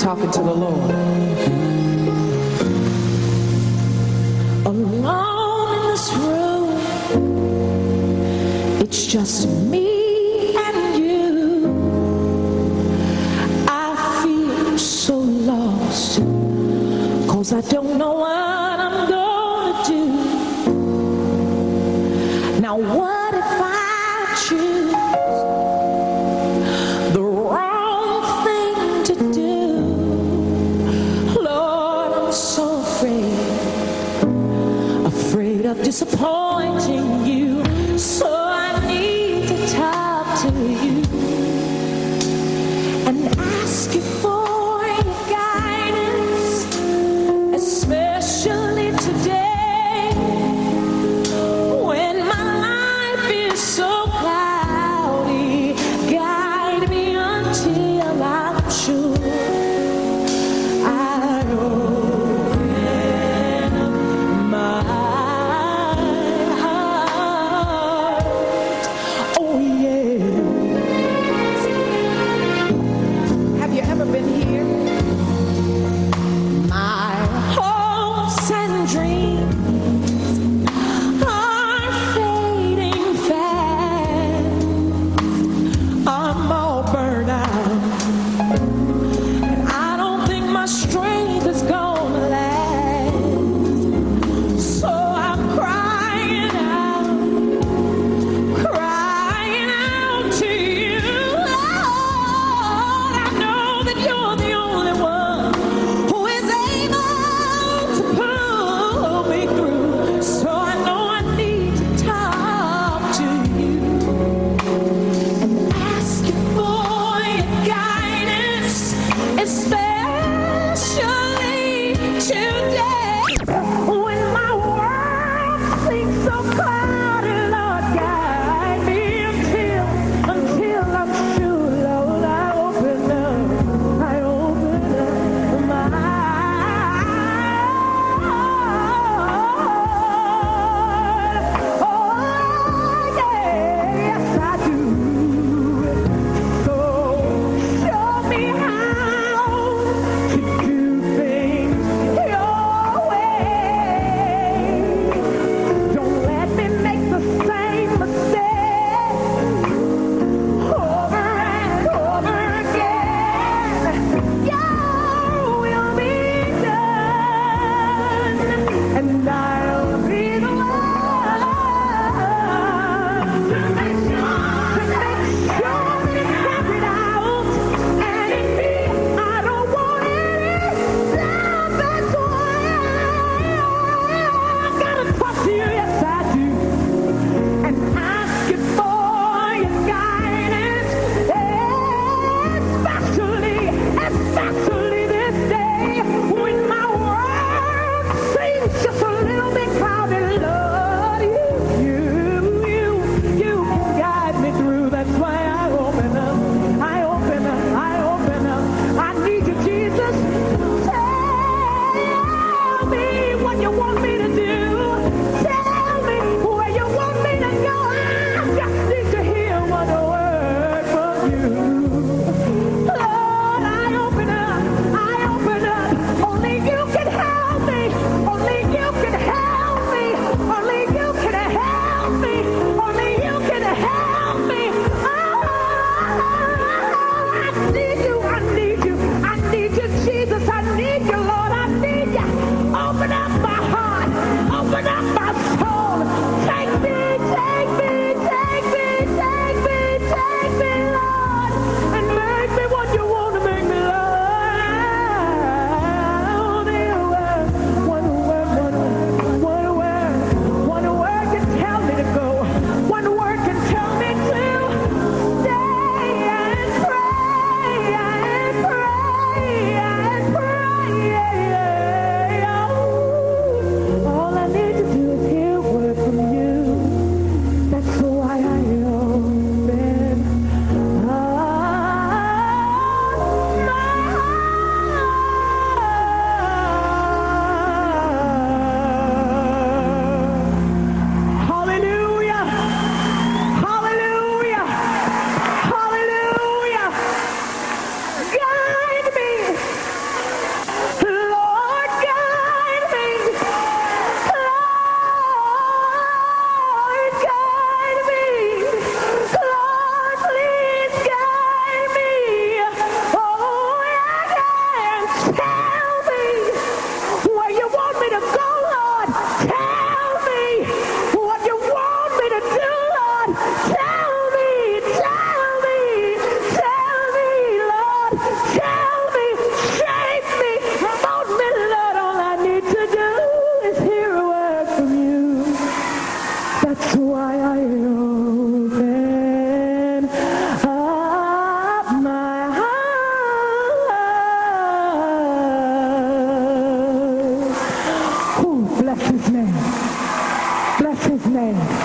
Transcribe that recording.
talking to the Lord. Alone in this room, it's just me and you. I feel so lost, 'cause I don't know what I'm gonna do. Now what if I choose the wrong thing to do? Lord, I'm so afraid of disappointing you. So I need to talk to you and ask you for your guidance, especially today when my life is so cloudy. Guide me until I'm sure I open up my heart. Oh yeah. Have you ever been here? Bless his name. Bless his name.